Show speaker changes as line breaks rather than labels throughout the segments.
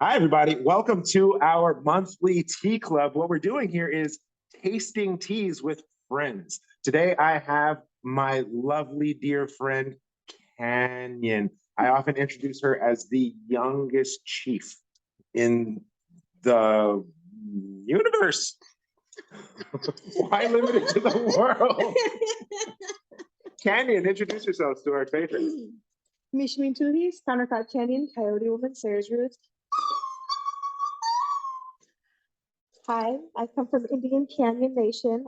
Hi, everybody. Welcome to our monthly tea club. What we're doing here is tasting teas with friends. Today, I have my lovely dear friend, Kanyon. I often introduce her as the youngest chief in the universe. Why limit it to the world? Kanyon, introduce yourselves to our patrons.
Mishmin Tuhis, counterpart Kanyon, Coyote woman, Sayers-Roods. Hi, I come from Indian Canyon Nation.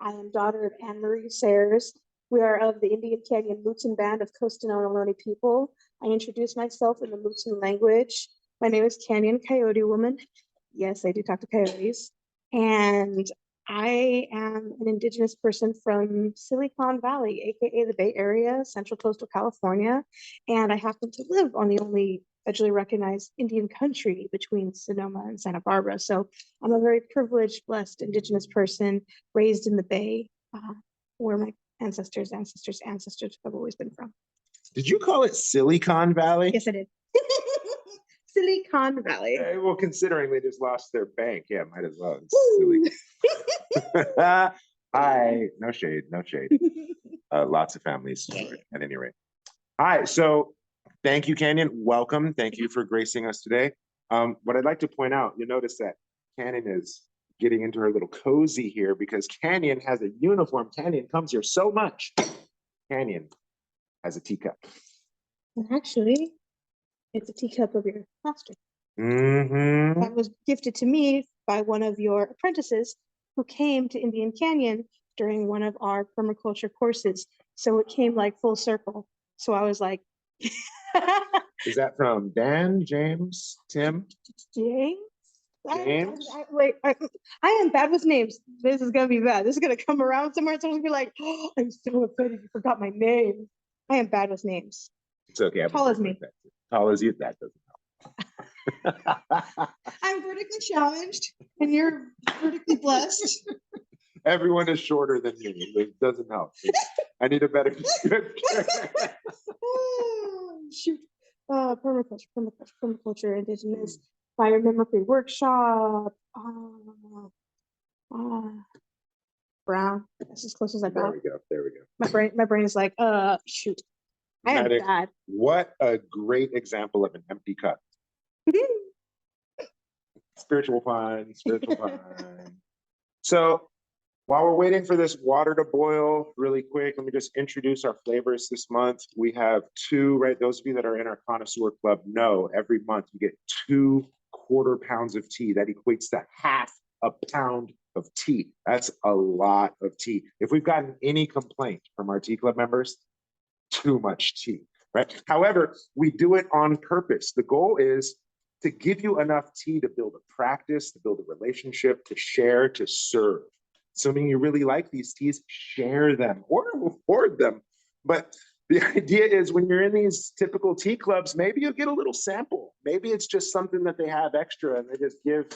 I am daughter of Anne Marie Sayers. We are of the Indian Canyon Mutsun Band of Coastano and Ohlone people. I introduce myself in the Mutsun language. My name is Kanyon, Coyote woman. Yes, I do talk to coyotes. And I am an Indigenous person from Silicon Valley, aka the Bay Area, Central Coastal California. And I happen to live on the only federally recognized Indian country between Sonoma and Santa Barbara. So I'm a very privileged, blessed Indigenous person raised in the Bay, where my ancestors have always been from.
Did you call it Silicon Valley?
Yes, I did. Silicon Valley.
Well, considering they just lost their bank, yeah, might as well. It's silly. Hi, no shade, no shade. Lots of families at any rate. Hi, so thank you, Kanyon. Welcome. Thank you for gracing us today. What I'd like to point out, you'll notice that Kanyon is getting into her little cozy here because Kanyon has a uniform. Kanyon comes here so much. Kanyon has a teacup.
And actually, it's a teacup of your master.
Mm-hmm.
That was gifted to me by one of your apprentices who came to Indian Canyon during one of our permaculture courses. So it came like full circle. So I was like,
Is that from Dan, James, Tim?
James?
James?
I am bad with names. This is gonna be bad. This is gonna come around somewhere. Someone's gonna be like, oh, I'm so offended you forgot my name. I am bad with names.
It's okay.
Tall as me.
Tall as you, that doesn't help.
I'm vertically challenged and you're vertically blessed.
Everyone is shorter than me. It doesn't help. I need a better description.
Shoot. Permaculture, Indigenous Fire Memory Workshop. Brown. That's as close as I got.
There we go. There we go.
My brain is like, shoot. I am bad.
What a great example of an empty cup. Spiritual fun, spiritual fun. So while we're waiting for this water to boil really quick, let me just introduce our flavors this month. We have two, right? Those of you that are in our connoisseur club know every month you get 2 quarter pounds of tea. That equates to half a pound of tea. That's a lot of tea. If we've gotten any complaint from our tea club members, too much tea, right? However, we do it on purpose. The goal is to give you enough tea to build a practice, to build a relationship, to share, to serve. Assuming you really like these teas, share them or hoard them. But the idea is when you're in these typical tea clubs, maybe you'll get a little sample. Maybe it's just something that they have extra and they just give,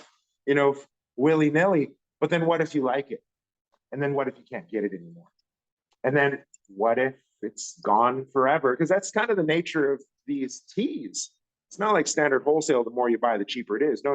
willy-nilly. But then what if you like it? And then what if you can't get it anymore? And then what if it's gone forever? Because that's kind of the nature of these teas. It's not like standard wholesale. The more you buy, the cheaper it is. No.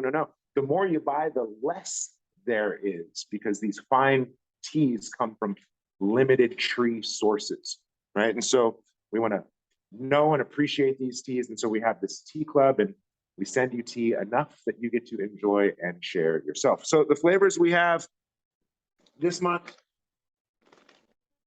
The more you buy, the less there is, because these fine teas come from limited tree sources, right? And so we want to know and appreciate these teas. And so we have this tea club and we send you tea enough that you get to enjoy and share yourself. So the flavors we have this month,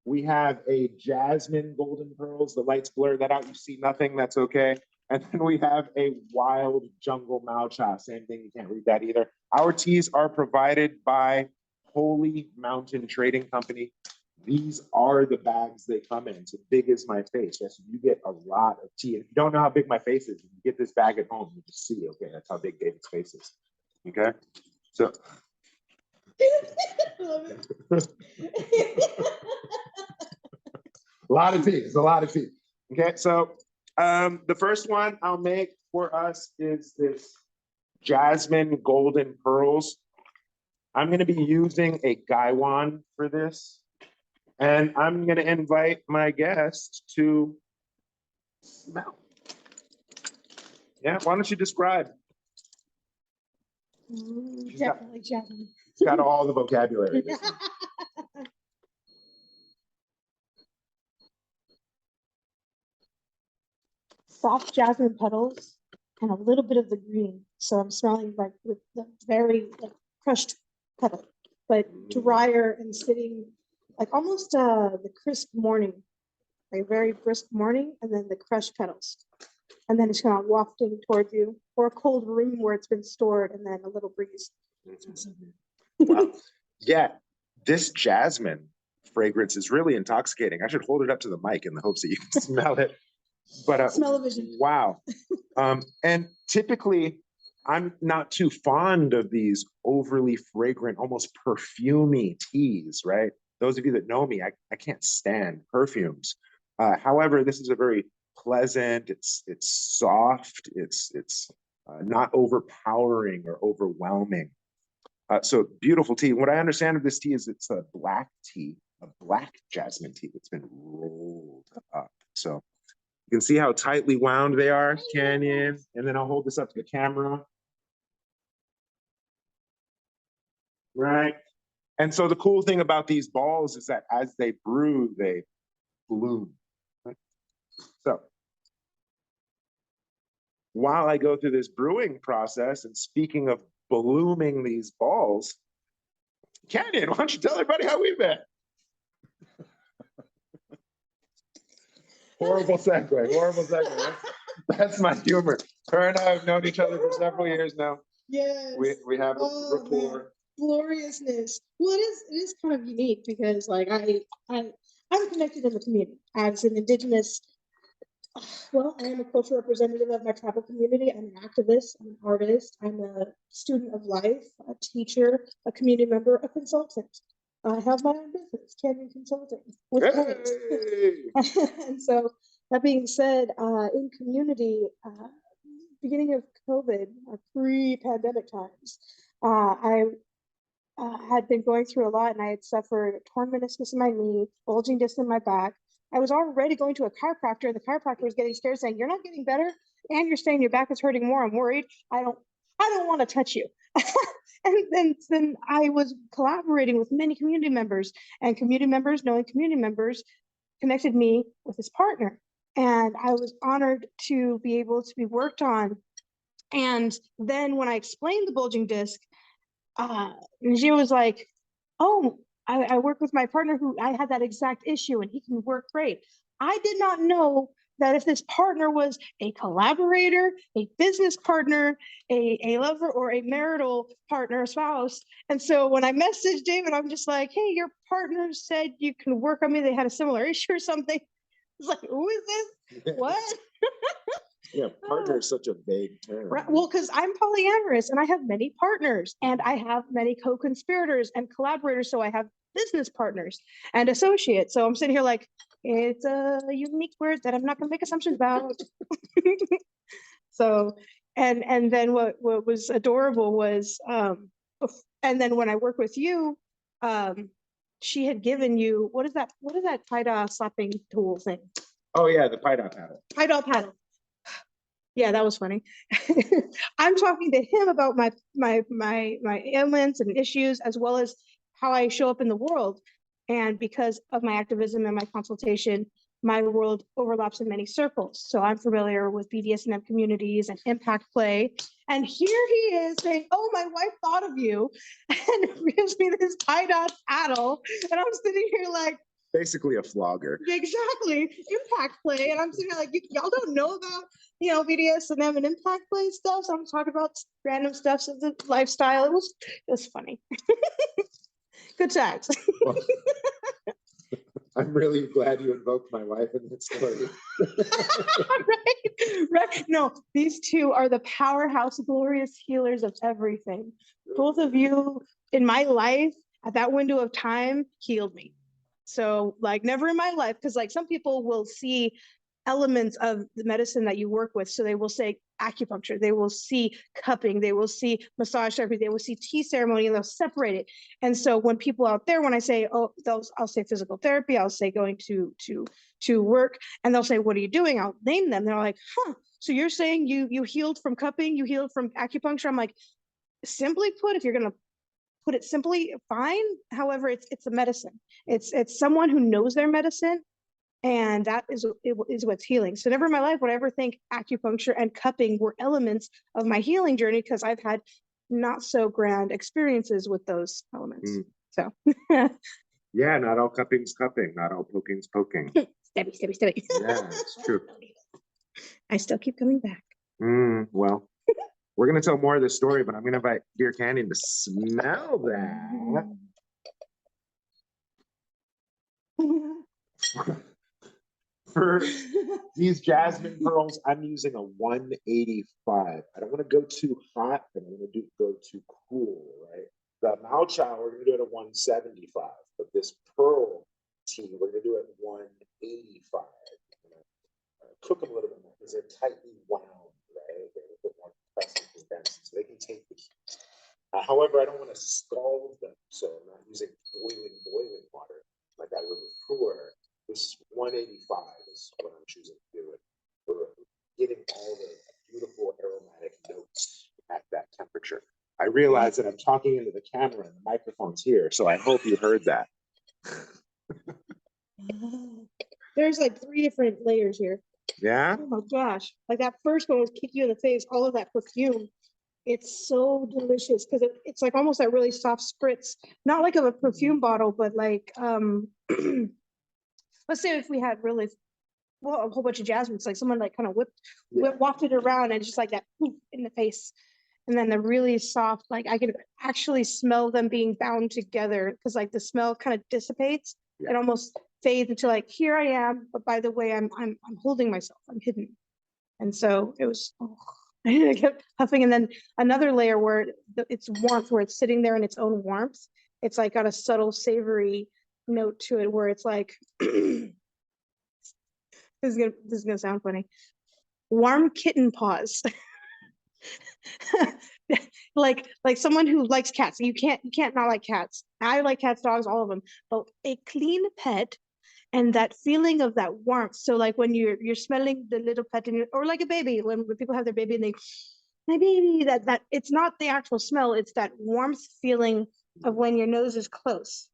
we have a Jasmine Golden Pearls. The lights blur that out. You see nothing. That's okay. And then we have a Wild Jungle Mao Cha. Same thing. You can't read that either. Our teas are provided by Holy Mountain Trading Company. These are the bags they come in. It's as big as my face. Yes, you get a lot of tea. If you don't know how big my face is, you get this bag at home. You just see, okay, that's how big David's face is. Okay, so. A lot of tea. It's a lot of tea. Okay, so the first one I'll make for us is this Jasmine Golden Pearls. I'm going to be using a Gaiwan for this. And I'm gonna invite my guest to smell. Yeah, why don't you describe?
Definitely Jasmine.
She's got all the vocabulary. This one.
Soft jasmine petals and a little bit of the green. So I'm smelling like with the very like crushed petal, but drier and sitting like almost the crisp morning, like a very brisk morning, and then the crushed petals. And then it's kind of wafting towards you, or a cold room where it's been stored, and then a little breeze.
Wow. Yeah, this jasmine fragrance is really intoxicating. I should hold it up to the mic in the hopes that you can smell it. But
Smell-o-vision.
wow. And typically, I'm not too fond of these overly fragrant, almost perfumey teas, right? Those of you that know me, I can't stand perfumes. However, this is a very pleasant, it's soft, it's not overpowering or overwhelming. So beautiful tea. What I understand of this tea is it's a black tea, a black jasmine tea that's been rolled up. So you can see how tightly wound they are, Kanyon. And then I'll hold this up to the camera. Right. And so the cool thing about these balls is that as they brew, they bloom. Right? So while I go through this brewing process, and speaking of blooming these balls, Kanyon, why don't you tell everybody how we met? Horrible segue, horrible segue. That's my humor. Her and I have known each other for several years now.
Yes.
We have a rapport.
Man. Gloriousness. Well, it is kind of unique because like I'm connected in the community as an indigenous. Well, I am a cultural representative of my tribal community. I'm an activist, I'm an artist, I'm a student of life, a teacher, a community member, a consultant. I have my own business, Kanyon Consulting, with
Hey!
And so that being said, in community, beginning of COVID, pre-pandemic times, I had been going through a lot, and I had suffered torn meniscus in my knee, bulging disc in my back. I was already going to a chiropractor, and the chiropractor was getting scared, saying, "You're not getting better, and you're saying your back is hurting more. I'm worried. I don't want to touch you." And then I was collaborating with many community members, and community members knowing community members connected me with his partner. And I was honored to be able to be worked on. And then when I explained the bulging disc, and she was like, "Oh, I work with my partner who I had that exact issue, and he can work great." I did not know that if this partner was a collaborator, a business partner, a lover, or a marital partner, spouse. And so when I messaged David, I'm just like, "Hey, your partner said you can work on me. They had a similar issue or something." It's like, who is this? What?
Yeah, partner is such a vague term.
Right. Well, because I'm polyamorous and I have many partners and I have many co-conspirators and collaborators. So I have business partners and associates. So I'm sitting here like, it's a unique word that I'm not going to make assumptions about. So, and then what was adorable was, and then when I work with you, she had given you, what is that Paida slapping tool thing?
Oh yeah, the Paida paddle.
Paida paddle. Yeah, that was funny. I'm talking to him about my ailments and issues, as well as how I show up in the world. And because of my activism and my consultation, my world overlaps in many circles. So I'm familiar with BDSM communities and impact play. And here he is saying, "Oh, my wife thought of you," and gives me this tie-dot paddle. And I'm sitting here like,
basically a flogger.
exactly, impact play. And I'm sitting here like, y'all don't know about, BDSM and impact play stuff. So I'm talking about random stuff of the lifestyle. It was funny. Good times.
Well, I'm really glad you invoked my wife in that story.
Right. No, these two are the powerhouse, glorious healers of everything. Both of you in my life at that window of time healed me. So like never in my life, because like some people will see elements of the medicine that you work with. So they will say, acupuncture, they will see cupping, they will see massage therapy, they will see tea ceremony, and they'll separate it. And so when people out there, when I say, oh, I'll say physical therapy, I'll say going to work, and they'll say, what are you doing? I'll name them. They're like, huh, so you're saying you healed from cupping, you healed from acupuncture? I'm like, simply put, if you're going to put it simply, fine. However, it's a medicine. It's someone who knows their medicine, and that is what's healing. So never in my life would I ever think acupuncture and cupping were elements of my healing journey, because I've had not so grand experiences with those elements. So
yeah, not all cupping's cupping, not all poking's poking.
Stabby.
Yeah, it's true.
I still keep coming back.
Well, we're going to tell more of this story, but I'm going to invite dear Kanyon to smell that. For these jasmine pearls, I'm using a 185. I don't want to go too hot, but I want to go too cool, right? The Mao Chow, we're going to do it at 175, but this pearl tea, we're going to do it at 185. Cook them a little bit more because they're tightly wound, right? They're a bit more compressed and condensed, so they can take the heat. However, I don't want to scald them, so I'm not using boiling water like I would with pour. This 185 is what I'm choosing to do it. We're getting all the beautiful aromatic notes at that temperature. I realize that I'm talking into the camera and the microphone's here, so I hope you heard that.
There's like 3 different layers here.
Yeah?
Oh my gosh. Like that first one was kick you in the face, all of that perfume. It's so delicious because it's like almost that really soft spritz, not like of a perfume bottle, but like let's say if we had really a whole bunch of jasmine, it's like someone like kind of wafted around and just like that poof in the face. And then the really soft, like I could actually smell them being bound together because like the smell kind of dissipates. Yeah. It almost fades into like, here I am, but by the way, I'm holding myself, I'm hidden. And so it was, I kept huffing. And then another layer where it's warmth, where it's sitting there in its own warmth. It's like got a subtle savory note to it where it's like, this is gonna sound funny. Warm kitten paws. like someone who likes cats. You can't not like cats. I like cats, dogs, all of them. But a clean pet and that feeling of that warmth. So like when you're smelling the little pet or like a baby, when people have their baby and they, my baby, that it's not the actual smell, it's that warmth feeling of when your nose is close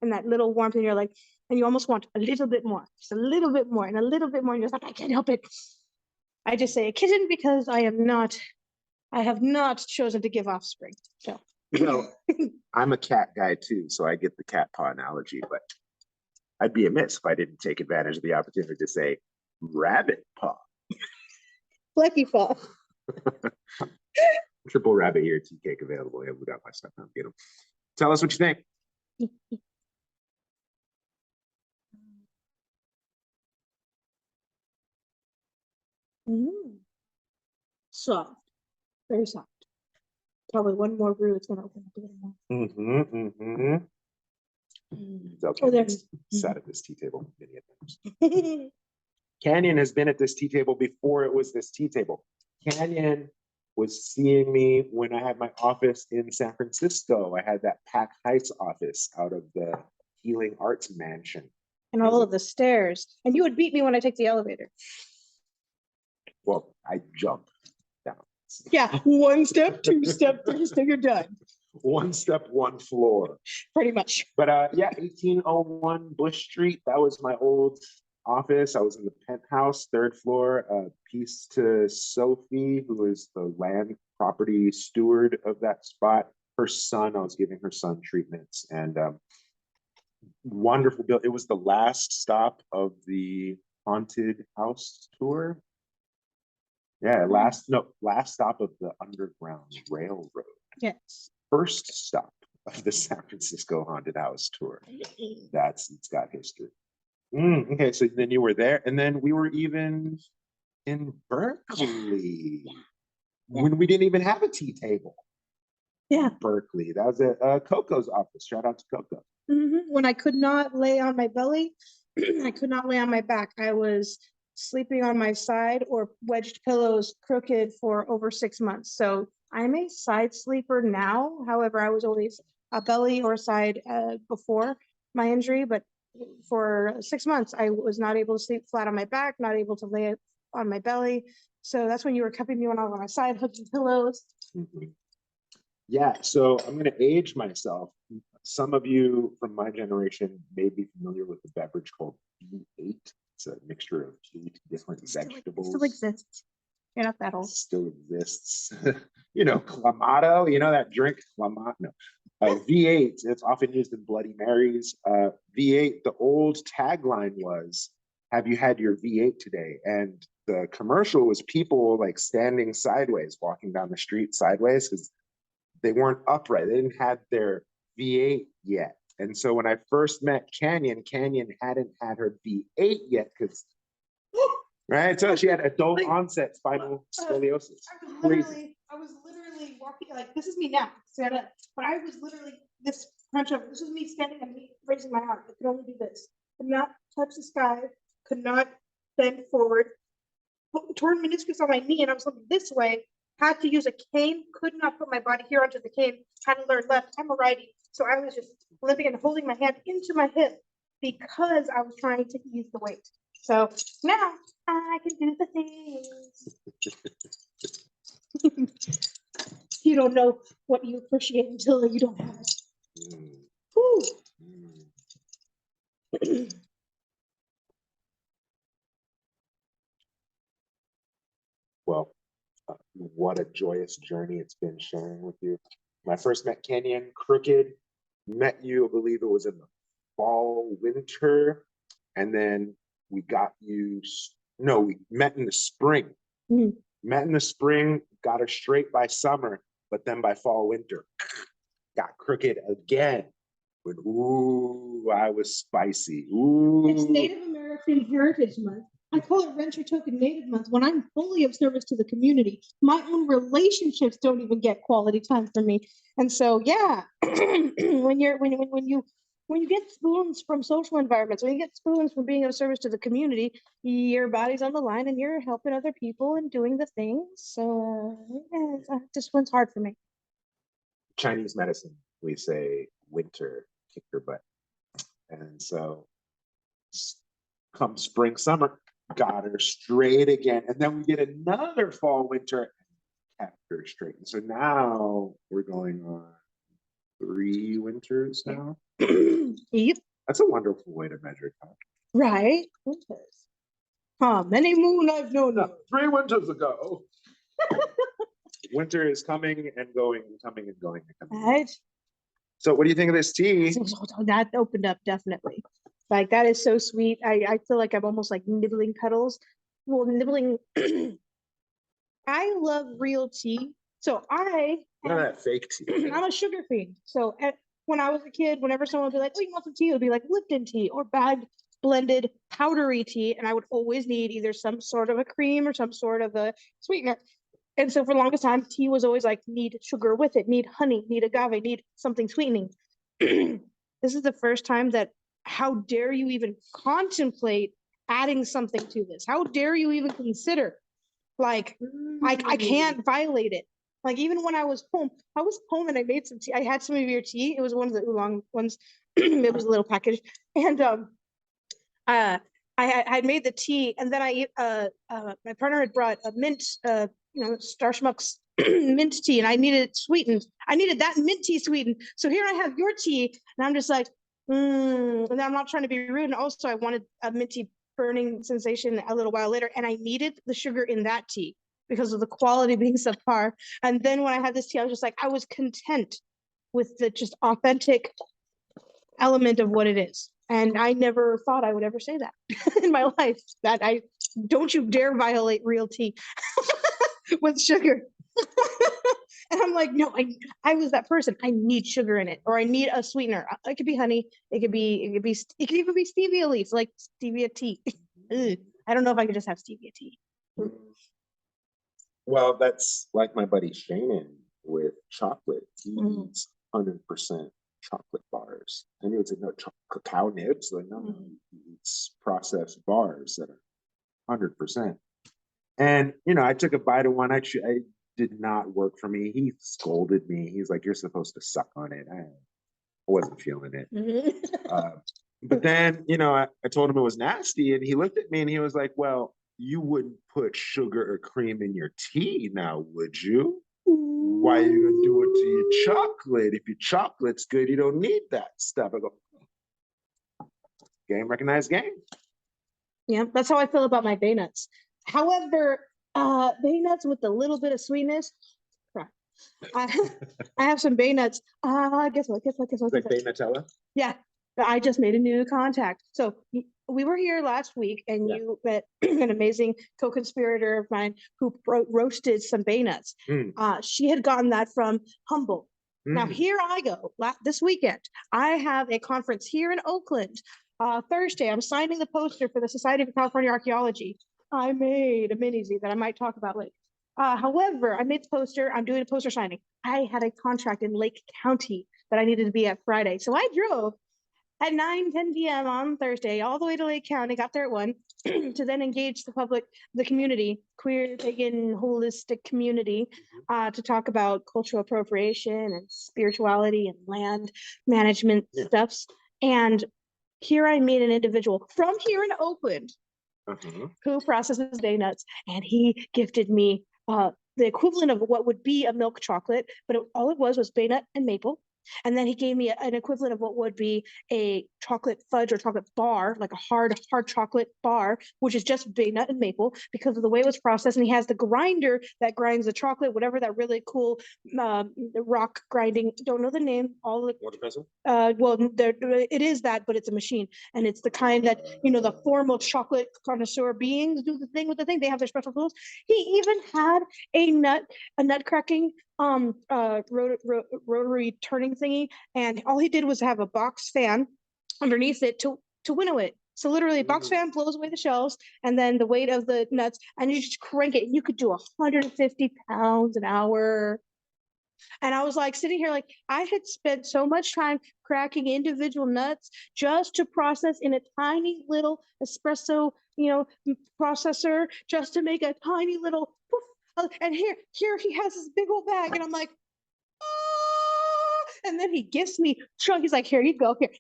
and that little warmth and you're like, and you almost want a little bit more, just a little bit more and a little bit more. And you're like, I can't help it. I just say a kitten because I have not chosen to give offspring. So
I'm a cat guy too, so I get the cat paw analogy, but I'd be amiss if I didn't take advantage of the opportunity to say rabbit paw.
Flecky paw.
Triple rabbit ear tea cake available. Yeah, we got my stuff now. Get them. Tell us what you think.
Soft, very soft. Probably one more brew, it's gonna open up a little more.
Okay, there's sat at this tea table many times. Kanyon has been at this tea table before it was this tea table. Kanyon was seeing me when I had my office in San Francisco. I had that Pac Heights office out of the Healing Arts Mansion.
And all of the stairs. And you would beat me when I take the elevator.
Well, I jump down.
Yeah, 1 step, 2 step, 3 step, you're done.
1 step, 1 floor.
Pretty much.
But yeah, 1801 Bush Street. That was my old office. I was in the penthouse, 3rd floor. Peace to Sophie, who is the land property steward of that spot. Her son, I was giving her son treatments, and wonderful build. It was the last stop of the haunted house tour. Yeah, last stop of the Underground Railroad.
Yes.
First stop of the San Francisco haunted house tour. It's got history. Okay, so then you were there, and then we were even in Berkeley when we didn't even have a tea table.
Yeah.
Berkeley. That was at Coco's office. Shout out to Coco.
When I could not lay on my belly, I could not lay on my back. I was sleeping on my side or wedged pillows crooked for over 6 months. So I'm a side sleeper now. However, I was always a belly or side before my injury, but for 6 months, I was not able to sleep flat on my back, not able to lay on my belly. So that's when you were cupping me when I was on my side, hugging pillows.
Yeah, so I'm gonna age myself. Some of you from my generation may be familiar with the beverage called V8. It's a mixture of 8 different vegetables.
Still exists. You're not that old.
Still exists. You know, Clamato, you know that drink, Clamato? No. V8, it's often used in Bloody Marys. V8, the old tagline was, have you had your V8 today? And the commercial was people like standing sideways, walking down the street sideways, because they weren't upright. They didn't have their V8 yet. And so when I first met Kanyon, Kanyon hadn't had her V8 yet, because right? So she had adult onset spinal scoliosis.
I was literally walking, like, this is me now, but I was literally this crunch over. This is me standing and me raising my arm. I could only do this. Could not touch the sky, could not bend forward. Torn meniscus on my knee, and I was looking this way. Had to use a cane, could not put my body here onto the cane. Had to learn left. I'm a righty. So I was just limping and holding my hand into my hip because I was trying to ease the weight. So now I can do the things. You don't know what you appreciate until you don't have it.
Well, what a joyous journey it's been sharing with you. When I first met Kanyon, crooked, met you, I believe it was in the fall, winter, and then we got you, no, we met in the spring. Met in the spring, got her straight by summer, but then by fall, winter, got crooked again. But ooh, I was spicy. Ooh.
It's Native American Heritage Month. I call it Rent Your Token Native Month when I'm fully of service to the community. My own relationships don't even get quality time from me. And so, yeah, when you get spoons from social environments, when you get spoons from being of service to the community, your body's on the line and you're helping other people and doing the things. So yeah, this one's hard for me.
Chinese medicine, we say winter kick your butt. And so come spring, summer, got her straight again. And then we get another fall, winter, and kept her straight. And so now we're going on 3 winters now.
Yep.
That's a wonderful way to measure time.
Right. Winters. Many moon I've known.
No, 3 winters ago. Winter is coming and going, coming and going.
Right.
So what do you think of this tea?
That opened up, definitely. Like, that is so sweet. I feel like I'm almost like nibbling petals. Well, nibbling. I love real tea. So
None of that fake tea.
I'm a sugar fiend. So when I was a kid, whenever someone would be like, oh, you want some tea? It would be like Lipton tea or bagged blended powdery tea. And I would always need either some sort of a cream or some sort of a sweetener. And so for the longest time, tea was always like, need sugar with it, need honey, need agave, need something sweetening. This is the first time that, how dare you even contemplate adding something to this? How dare you even consider? Like, I can't violate it. Like, even when I was home and I made some tea. I had some of your tea. It was one of the oolong ones. It was a little package. And I had made the tea, and then my partner had brought a mint, Star Schmuck's mint tea, and I needed it sweetened. I needed that mint tea sweetened. So here I have your tea, and I'm just like, and I'm not trying to be rude. And also I wanted a minty burning sensation a little while later, and I needed the sugar in that tea because of the quality being subpar. And then when I had this tea, I was just like, I was content with the just authentic element of what it is. And I never thought I would ever say that in my life, that don't you dare violate real tea with sugar. And I'm like, no, I was that person. I need sugar in it, or I need a sweetener. It could be honey. It could even be stevia leaves, like stevia tea. I don't know if I could just have stevia tea.
Well, that's like my buddy Shannon with chocolate. He eats 100% chocolate bars. And he would say, no, cacao nibs. Like, no, he eats processed bars that are 100%. And, you know, I took a bite of one. I did not work for me. He scolded me. He's like, you're supposed to suck on it. I wasn't feeling it. But then, you know, I told him it was nasty, and he looked at me and he was like, well, you wouldn't put sugar or cream in your tea now, would you? Why are you gonna do it to your chocolate? If your chocolate's good, you don't need that stuff. I go, game recognized game.
Yeah, that's how I feel about my bay nuts. However, bay nuts with a little bit of sweetness. Crap. I have some bay nuts. Guess what?
Like bay Nutella?
Yeah, I just made a new contact. So we were here last week, and you met an amazing co-conspirator of mine who roasted some bay nuts. She had gotten that from Humboldt. Now here I go. This weekend, I have a conference here in Oakland. Thursday, I'm signing the poster for the Society of California Archaeology. I made a mini-Z that I might talk about later. However, I made the poster. I'm doing a poster signing. I had a contract in Lake County that I needed to be at Friday. So I drove at 9:10 p.m. on Thursday all the way to Lake County, got there at 1 to then engage the public, the community, queer, pagan, holistic community, to talk about cultural appropriation and spirituality and land management stuffs. And here I meet an individual from here in Oakland who processes bay nuts, and he gifted me the equivalent of what would be a milk chocolate, but all it was bay nut and maple. And then he gave me an equivalent of what would be a chocolate fudge or chocolate bar, like a hard chocolate bar, which is just bay nut and maple because of the way it was processed. And he has the grinder that grinds the chocolate, whatever that really cool rock grinding. Don't know the name. All the
water pestle.
Well, it is that, but it's a machine, and it's the kind that the formal chocolate connoisseur beings do the thing with the thing. They have their special tools. He even had a nut cracking rotary turning thingy, and all he did was have a box fan underneath it to winnow it. So literally, box fan blows away the shells, and then the weight of the nuts, and you just crank it. You could do 150 pounds an hour. And I was like sitting here, like I had spent so much time cracking individual nuts just to process in a tiny little espresso, processor, just to make a tiny little poof. And here he has this big old bag, and I'm like, ah! And then he gives me chunk. He's like, here you go, here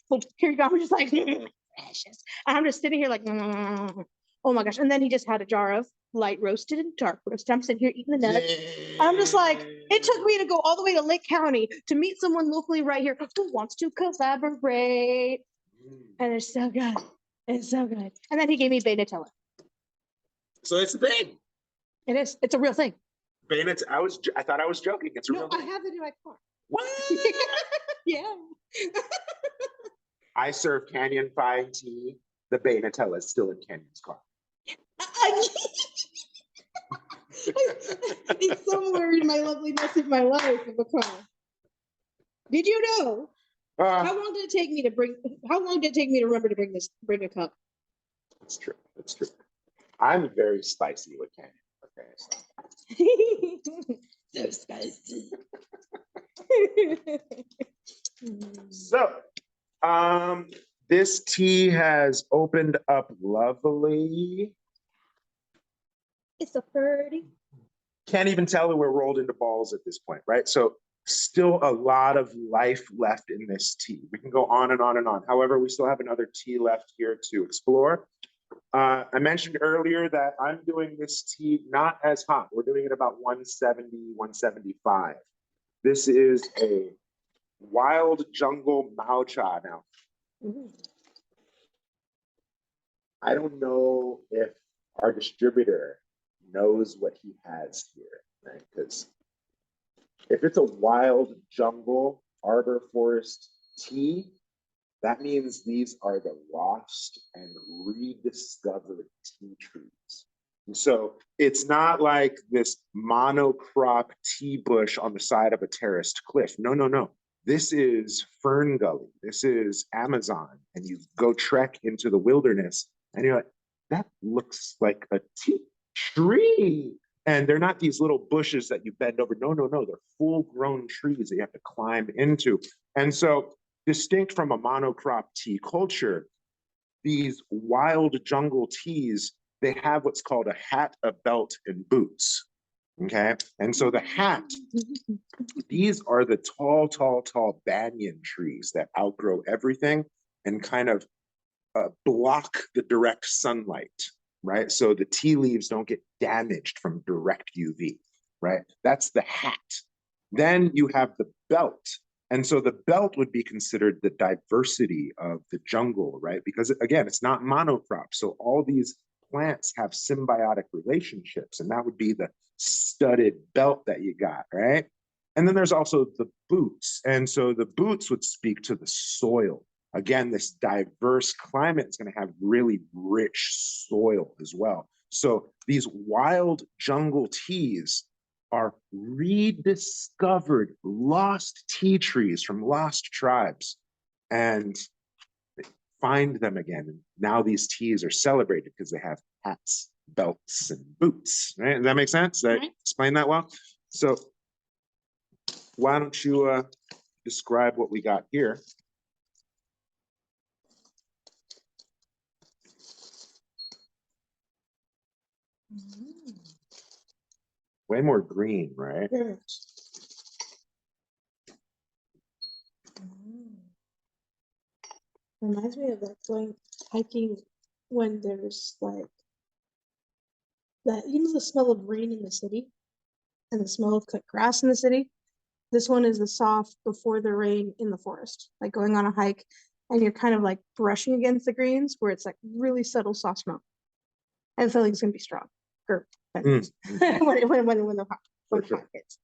you go. I'm just like, precious. And I'm just sitting here like, oh my gosh. And then he just had a jar of light roasted and dark roasted. I'm sitting here eating the nuts. I'm just like, it took me to go all the way to Lake County to meet someone locally right here who wants to collaborate. And it's so good. It's so good. And then he gave me bay Nutella.
So it's a thing.
It is. It's a real thing.
Bay nuts. I thought I was joking. It's a real thing.
I have it in my car.
What?
Yeah.
I serve Kanyon fine tea. The bay Nutella is still in Canyon's car.
It's somewhere in my lovely mess of my life of a car. Did you know? How long did it take me to remember to bring a cup?
That's true. That's true. I'm very spicy with Kanyon. Okay.
So spicy.
So, this tea has opened up lovely.
It's a birdie.
Can't even tell that we're rolled into balls at this point, right? So still a lot of life left in this tea. We can go on and on and on. However, we still have another tea left here to explore. I mentioned earlier that I'm doing this tea not as hot. We're doing it about 170, 175. This is a wild jungle Mao Cha. Now, I don't know if our distributor knows what he has here, right? Because if it's a wild jungle arbor forest tea, that means these are the lost and rediscovered tea trees. And so it's not like this monocrop tea bush on the side of a terraced cliff. No, no, no. This is Fern Gully. This is Amazon. And you go trek into the wilderness and you're like, that looks like a tea tree. And they're not these little bushes that you bend over. No, no, no. They're full-grown trees that you have to climb into. And so distinct from a monocrop tea culture, these wild jungle teas they have what's called a hat, a belt, and boots. Okay. And so the hat, these are the tall, tall, tall banyan trees that outgrow everything and kind of block the direct sunlight, right? So the tea leaves don't get damaged from direct UV, right? That's the hat. Then you have the belt. And so the belt would be considered the diversity of the jungle, right? Because again, it's not monocrop. So all these plants have symbiotic relationships, and that would be the studded belt that you got, right? And then there's also the boots. And so the boots would speak to the soil. Again, this diverse climate is going to have really rich soil as well. So these wild jungle teas are rediscovered lost tea trees from lost tribes, and find them again. And now these teas are celebrated because they have hats, belts, and boots. Right? Does that make sense? Did I explain that well? So why don't you describe what we got here? Way more green, right?
Reminds me of like going hiking when there's like that, you know, the smell of rain in the city and the smell of cut grass in the city. This one is the soft before the rain in the forest, like going on a hike and you're kind of like brushing against the greens where it's like really subtle soft smell. I feel like it's gonna be strong. Or when the hot hits.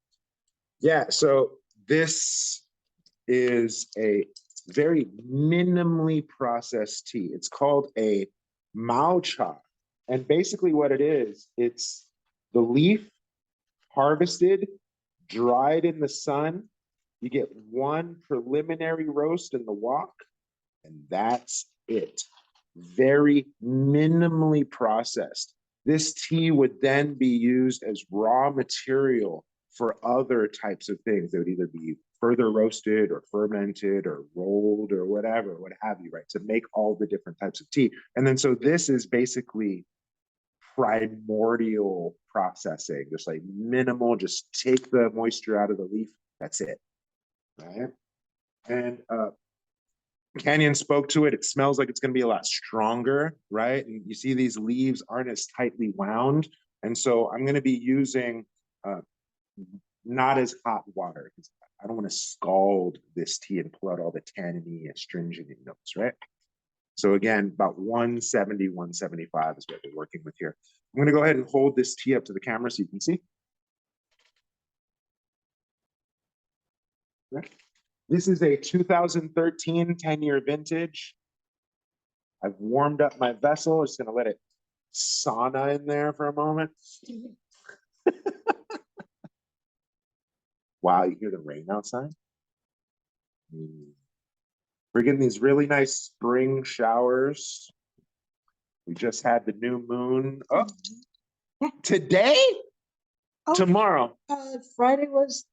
Yeah, so this is a very minimally processed tea. It's called a mao cha. And basically what it is, it's the leaf harvested, dried in the sun. You get one preliminary roast in the wok, and that's it. Very minimally processed. This tea would then be used as raw material for other types of things. They would either be further roasted or fermented or rolled or whatever, what have you, right? To make all the different types of tea. And then so this is basically primordial processing, just like minimal, just take the moisture out of the leaf. That's it, right? And Kanyon spoke to it. It smells like it's going to be a lot stronger, right? And you see these leaves aren't as tightly wound. And so I'm going to be using not as hot water because I don't want to scald this tea and pull out all the tanniny, astringent notes, right? So again, about 170, 175 is what we're working with here. I'm going to go ahead and hold this tea up to the camera so you can see. This is a 2013 10-year vintage. I've warmed up my vessel. Just going to let it sauna in there for a moment. Wow, you hear the rain outside? We're getting these really nice spring showers. We just had the new moon. Oh, today? Oh, tomorrow.
Monday was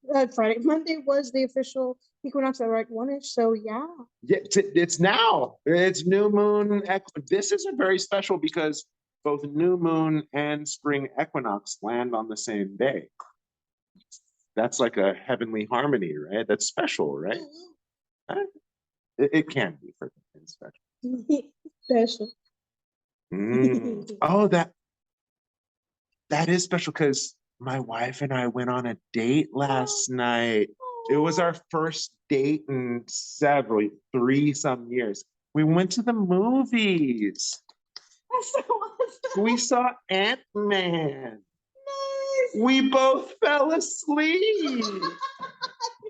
the official equinox at right one-ish, so yeah.
Yeah, it's now. It's new moon. This is a very special because both new moon and spring equinox land on the same day. That's like a heavenly harmony, right? That's special, right? It can be for special.
Special.
Oh, that is special because my wife and I went on a date last night. It was our first date in three some years. We went to the movies.
That's so awesome.
We saw Ant-Man.
Nice.
We both fell asleep.
You're such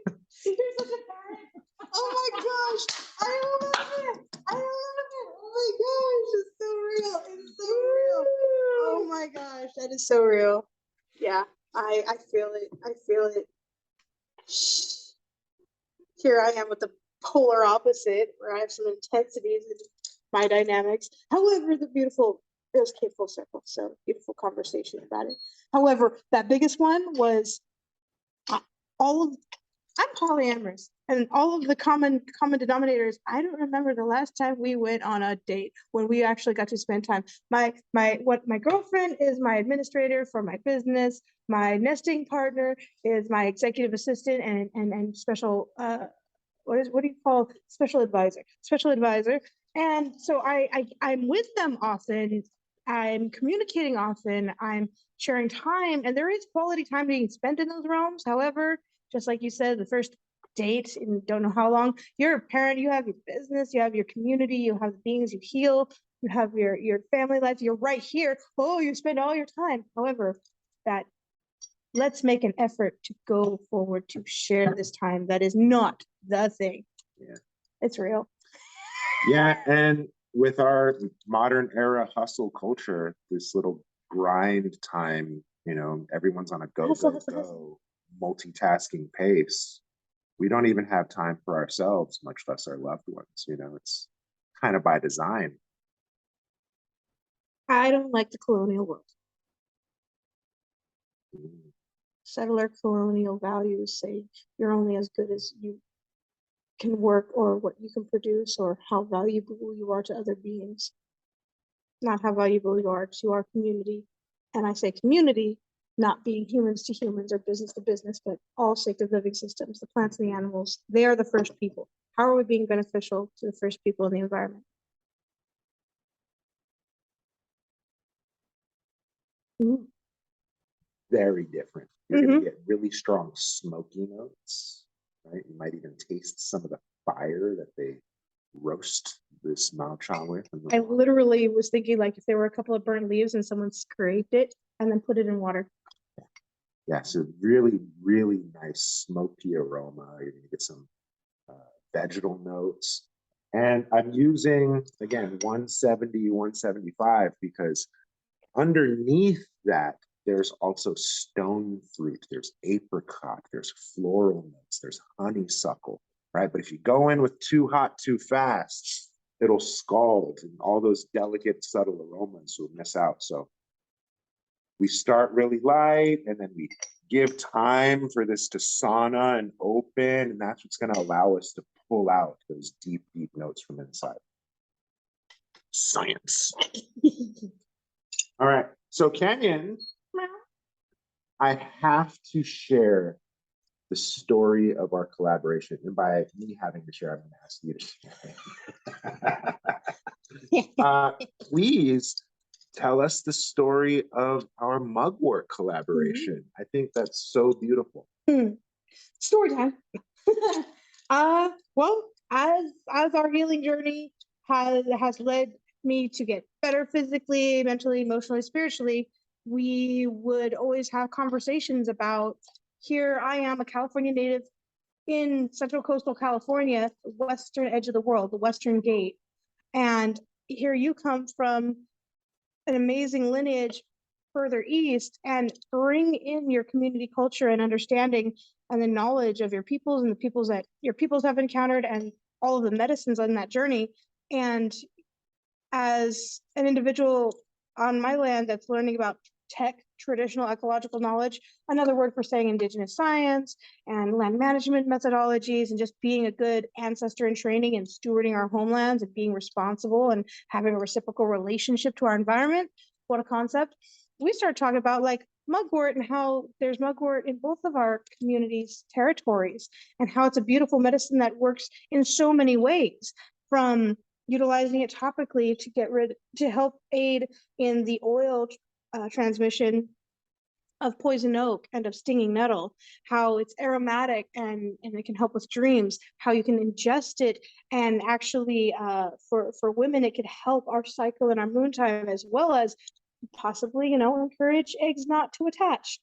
a parent. Oh my gosh. I remember it. Oh my gosh. It's so real. It's so real. Oh my gosh. That is so real. Yeah. I feel it. I feel it. Here I am with the polar opposite where I have some intensities in my dynamics. However, it was full circle. So beautiful conversation about it. However, that biggest one was all of I'm polyamorous, and all of the common denominators. I don't remember the last time we went on a date when we actually got to spend time. My girlfriend is my administrator for my business. My nesting partner is my executive assistant and special what do you call special advisor. And so I'm with them often. I'm communicating often. I'm sharing time, and there is quality time being spent in those realms. However, just like you said, the first date and don't know how long, you're a parent, you have your business, you have your community, you have the beings you heal, you have your family life, you're right here. Oh, you spend all your time. However, that let's make an effort to go forward to share this time. That is not the thing.
Yeah.
It's real.
Yeah, and with our modern era hustle culture, this little grind time, everyone's on a go, multitasking pace. We don't even have time for ourselves, much less our loved ones. It's kind of by design.
I don't like the colonial world. Settler colonial values say you're only as good as you can work or what you can produce or how valuable you are to other beings, not how valuable you are to our community. And I say community, not being humans to humans or business to business, but all sacred living systems, the plants and the animals. They are the first people. How are we being beneficial to the first people in the environment? Ooh.
Very different. You're going to get really strong smoky notes, right? You might even taste some of the fire that they roast this mao cha with.
I literally was thinking like if there were a couple of burnt leaves and someone scraped it and then put it in water.
Yeah, so really, really nice smoky aroma. You're going to get some vegetal notes. And I'm using, again, 170, 175 because underneath that, there's also stone fruit, there's apricot, there's floral notes, there's honeysuckle, right? But if you go in with too hot, too fast, it'll scald and all those delicate, subtle aromas will miss out. So we start really light and then we give time for this to sauna and open, and that's what's going to allow us to pull out those deep, deep notes from inside. Science. All right. So Kanyon, I have to share the story of our collaboration. And by me having to share, I'm going to ask you to share. Please tell us the story of our mugwort collaboration. I think that's so beautiful.
Story time. Well, as our healing journey has led me to get better physically, mentally, emotionally, spiritually, we would always have conversations about, here I am, a California native in Central Coastal California, the western edge of the world, the Western Gate. And here you come from an amazing lineage further east, and bring in your community culture and understanding and the knowledge of your peoples and the peoples that your peoples have encountered and all of the medicines on that journey. And as an individual on my land that's learning about tech, traditional ecological knowledge, another word for saying indigenous science and land management methodologies, and just being a good ancestor in training and stewarding our homelands and being responsible and having a reciprocal relationship to our environment. What a concept. We started talking about like mugwort and how there's mugwort in both of our communities' territories and how it's a beautiful medicine that works in so many ways, from utilizing it topically to help aid in the oil transmission of poison oak and of stinging nettle, how it's aromatic and it can help with dreams, how you can ingest it, and actually for women it could help our cycle and our moon time, as well as possibly encourage eggs not to attach.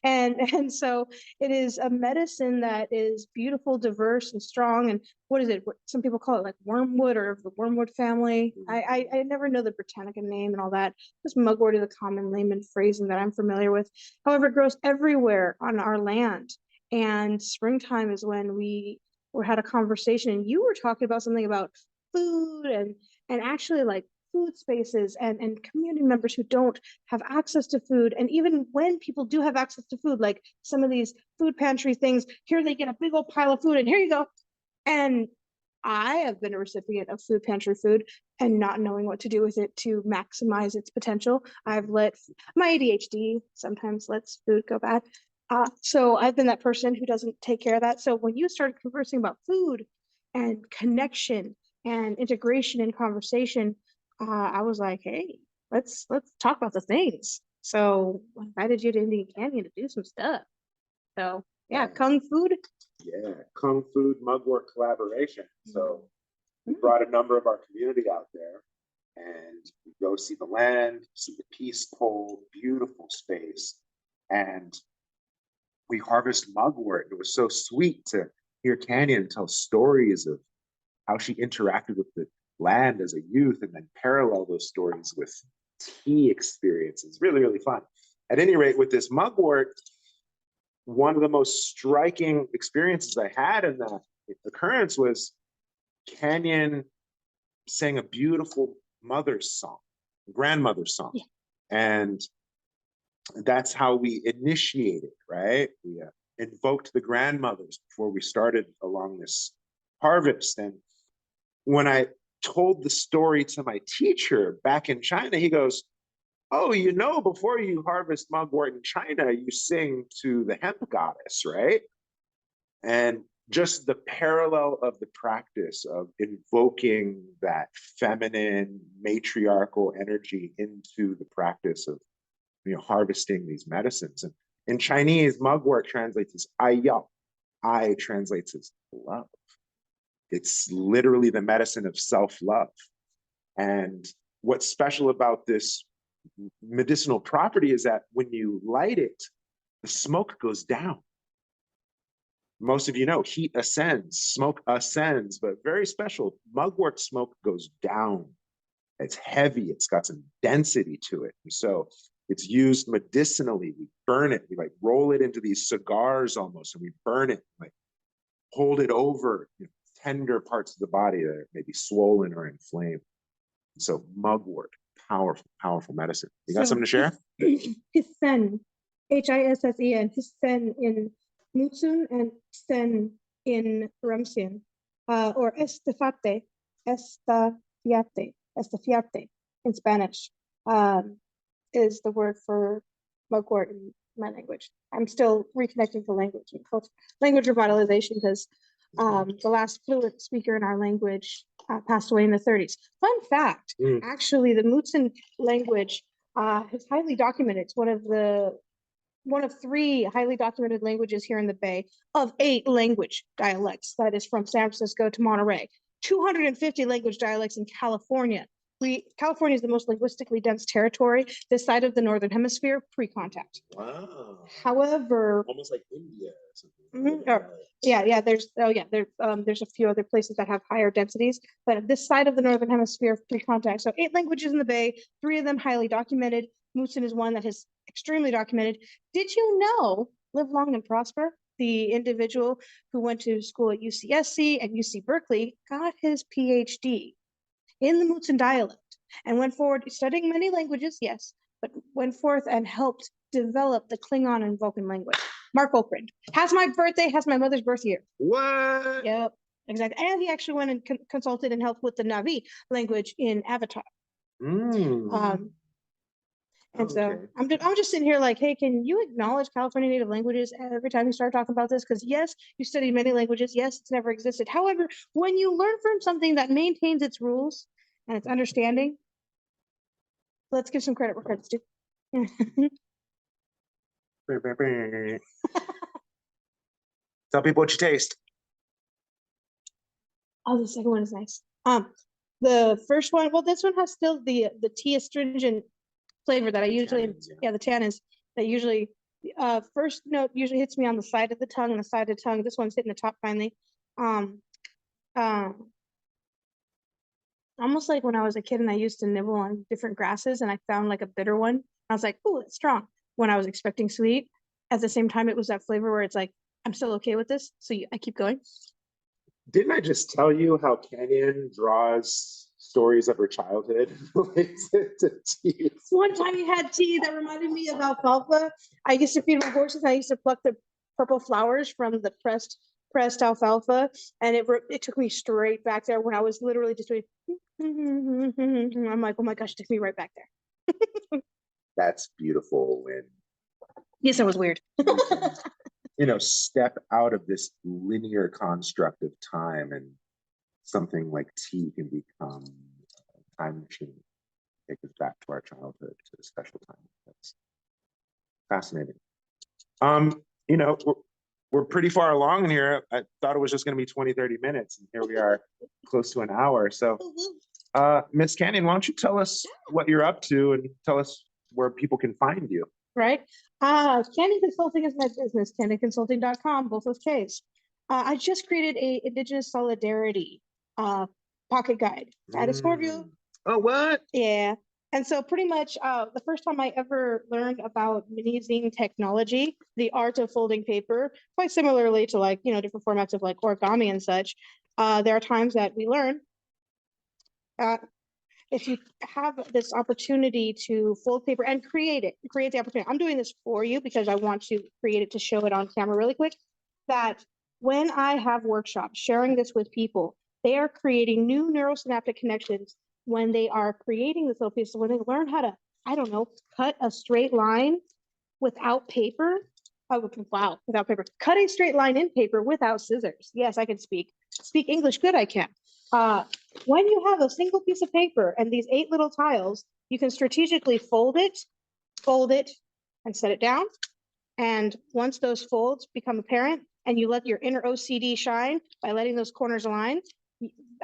and so it is a medicine that is beautiful, diverse, and strong. And what is it? What some people call it, like wormwood or the wormwood family. I never know the Britannica name and all that. Just mugwort is a common layman phrasing that I'm familiar with. However, it grows everywhere on our land. And springtime is when we had a conversation, and you were talking about something about food and actually like food spaces and community members who don't have access to food. And even when people do have access to food, like some of these food pantry things, here they get a big old pile of food and here you go. And I have been a recipient of food pantry food and not knowing what to do with it to maximize its potential. I've let my ADHD sometimes lets food go bad. So I've been that person who doesn't take care of that. So when you started conversing about food and connection and integration in conversation, I was like, hey, let's talk about the things. So I invited you to Indian Canyon to do some stuff. So yeah, Kung Food.
Yeah, Kung Food Mugwort collaboration. So we brought a number of our community out there and we go see the land, see the peaceful, beautiful space. And we harvest mugwort. It was so sweet to hear Kanyon tell stories of how she interacted with the land as a youth and then parallel those stories with tea experiences. Really, really fun. At any rate, with this mugwort, one of the most striking experiences I had in that occurrence was Kanyon sang a beautiful mother's song, grandmother's song. Yeah. And that's how we initiated, right? We invoked the grandmothers before we started along this harvest. And when I told the story to my teacher back in China, he goes, oh, you know, before you harvest mugwort in China, you sing to the hemp goddess, right? And just the parallel of the practice of invoking that feminine matriarchal energy into the practice of, you know, harvesting these medicines. And in Chinese, mugwort translates as ayao. I translates as love. It's literally the medicine of self-love. And what's special about this medicinal property is that when you light it, the smoke goes down. Most of you know heat ascends, smoke ascends, but very special. Mugwort smoke goes down. It's heavy, it's got some density to it. And so it's used medicinally. We burn it, we like roll it into these cigars almost, and we burn it, like hold it over, you know, tender parts of the body that are maybe swollen or inflamed. So mugwort, powerful, powerful medicine. You got something to share?
Hisen, Hisen, Hisen in Mutsun and Sen in Ramsian, or estafate in Spanish, is the word for mugwort in my language. I'm still reconnecting to language and culture, language revitalization, because the last fluent speaker in our language passed away in the 30s. Fun fact, actually, the Mutsun language is highly documented. It's one of 3 highly documented languages here in the Bay of 8 language dialects. That is from San Francisco to Monterey. 250 language dialects in California. California is the most linguistically dense territory this side of the Northern Hemisphere pre-contact.
Wow.
However,
almost like India or something.
There's a few other places that have higher densities, but this side of the Northern Hemisphere pre-contact. So 8 languages in the Bay, 3 of them highly documented. Mutsun is one that is extremely documented. Did you know, live long and prosper, the individual who went to school at UCSC and UC Berkeley got his PhD in the Mutsun dialect and went forward studying many languages, yes, but went forth and helped develop the Klingon and Vulcan language. Mark Okrin has my birthday, has my mother's birth year.
What?
Yep, exactly. And he actually went and consulted and helped with the Na'vi language in Avatar. And so I'm just sitting here like, hey, can you acknowledge California Native languages every time you start talking about this? Because yes, you studied many languages. Yes, it's never existed. However, when you learn from something that maintains its rules and its understanding, let's give some credit where credit's due.
Tell people what you taste.
Oh, the second one is nice. The first one, well, this one has still the tea astringent flavor that I usually, the tannins that usually, first note usually hits me on the side of the tongue, and the side of the tongue. This one's hitting the top finally. Almost like when I was a kid and I used to nibble on different grasses and I found like a bitter one. I was like, oh, it's strong. When I was expecting sweet, at the same time, it was that flavor where it's like, I'm still okay with this. So I keep going.
Didn't I just tell you how Kanyon draws stories of her childhood relates to tea.
One time you had tea that reminded me of alfalfa. I used to feed my horses. I used to pluck the purple flowers from the pressed alfalfa, and it took me straight back there when I was literally just doing. I'm like, oh my gosh, it took me right back there.
That's beautiful when
Yes, that was weird.
step out of this linear construct of time, and something like tea can become a time machine, take us back to our childhood, to a special time. That's fascinating. We're pretty far along in here. I thought it was just going to be 20, 30 minutes, and here we are close to an hour. So, Miss Kanyon, why don't you tell us what you're up to and tell us where people can find you?
Right. Kanyon Consulting is my business, kanyonconsulting.com, both with K's. I just created a Indigenous Solidarity pocket guide. That is for you.
Oh, what?
Yeah. And so pretty much the first time I ever learned about mini-zine technology, the art of folding paper, quite similarly to different formats of like origami and such, there are times that we learn if you have this opportunity to fold paper and create the opportunity. I'm doing this for you because I want to create it to show it on camera really quick, that when I have workshops sharing this with people, they are creating new neurosynaptic connections when they are creating this little piece. So when they learn how to, I don't know, cut a straight line without paper. Oh, wow, without paper. Cut a straight line in paper without scissors. Yes, I can speak English good, I can. When you have a single piece of paper and these 8 little tiles, you can strategically fold it, and set it down. And once those folds become apparent and you let your inner OCD shine by letting those corners align,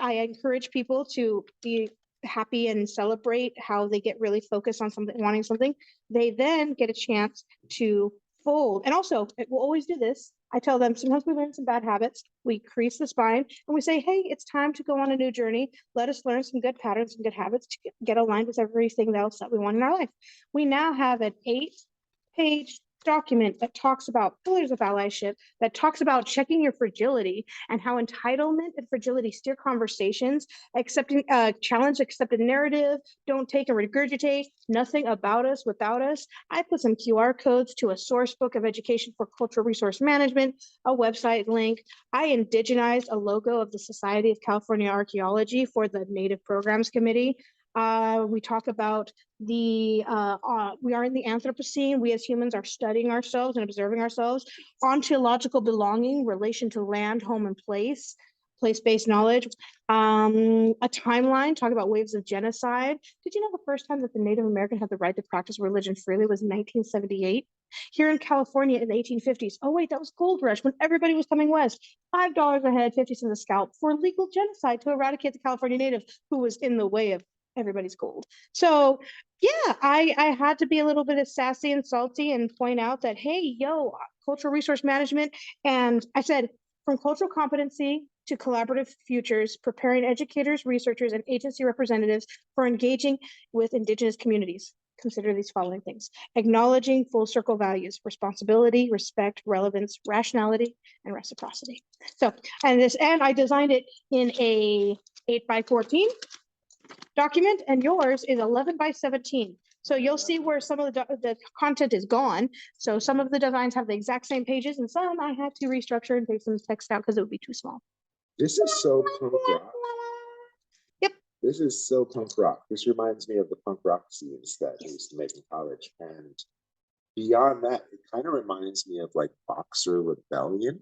I encourage people to be happy and celebrate how they get really focused on something, wanting something. They then get a chance to fold. And also, we'll always do this. I tell them sometimes we learn some bad habits. We crease the spine and we say, hey, it's time to go on a new journey. Let us learn some good patterns and good habits to get aligned with everything else that we want in our life. We now have an 8-page document that talks about pillars of allyship, that talks about checking your fragility and how entitlement and fragility steer conversations, accepting challenge accepted narrative, don't take and regurgitate, nothing about us without us. I put some QR codes to a source book of education for cultural resource management, a website link. I indigenized a logo of the Society of California Archaeology for the Native Programs Committee. We talk about we are in the Anthropocene. We as humans are studying ourselves and observing ourselves. Ontological belonging, relation to land, home, and place-based knowledge. A timeline, talk about waves of genocide. Did you know the first time that the Native American had the right to practice religion freely was 1978? Here in California in the 1850s. Oh wait, that was gold rush when everybody was coming west. $5 a head, 50 cents a scalp for legal genocide to eradicate the California native who was in the way of everybody's gold. So yeah, I had to be a little bit of sassy and salty and point out that, hey, cultural resource management. And I said, from cultural competency to collaborative futures, preparing educators, researchers, and agency representatives for engaging with Indigenous communities. Consider these following things: acknowledging full circle values, responsibility, respect, relevance, rationality, and reciprocity. So, and I designed it in a 8x14 document, and yours is 11 by 17. So you'll see where some of the content is gone. So some of the designs have the exact same pages, and some I had to restructure and take some text out because it would be too small.
This is so punk rock.
Yep.
This is so punk rock. This reminds me of the punk rock scenes that I used to make in college. And beyond that, it kind of reminds me of like Boxer Rebellion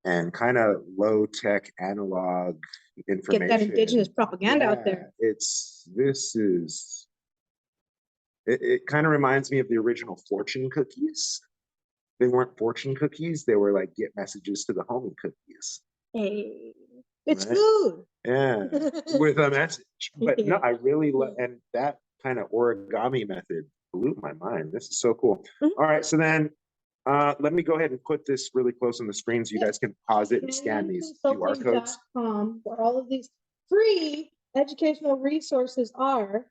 and kind of low-tech analog information.
Get that Indigenous propaganda out there.
It kind of reminds me of the original fortune cookies. They weren't fortune cookies. They were like get messages to the homie cookies.
Hey, it's
right?
food.
Yeah, with a message. But no, I really love, and that kind of origami method blew my mind. This is so cool. All right, so then let me go ahead and put this really close on the screen so you guys can pause it and scan these QR codes.
Where all of these free educational resources are.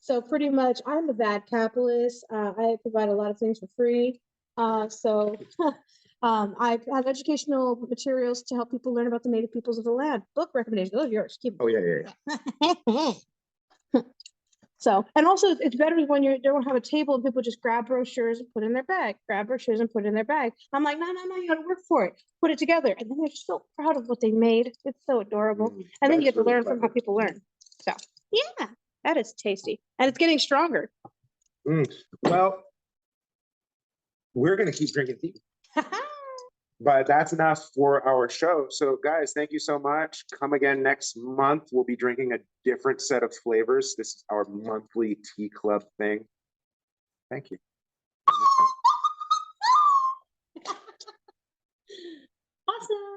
So pretty much, I'm a bad capitalist. I provide a lot of things for free. I've had educational materials to help people learn about the native peoples of the land. Book recommendations, those are yours. Keep
Oh, yeah.
So, and also it's better when you don't have a table and people just grab brochures and put in their bag, grab brochures and put in their bag. I'm like, no, you gotta work for it, put it together. And then they're so proud of what they made. It's so adorable. And then you get to learn from how people learn. So, yeah, that is tasty. And it's getting stronger.
Well, we're gonna keep drinking tea. But that's enough for our show. So guys, thank you so much. Come again next month. We'll be drinking a different set of flavors. This is our monthly tea club thing. Thank you.
Awesome.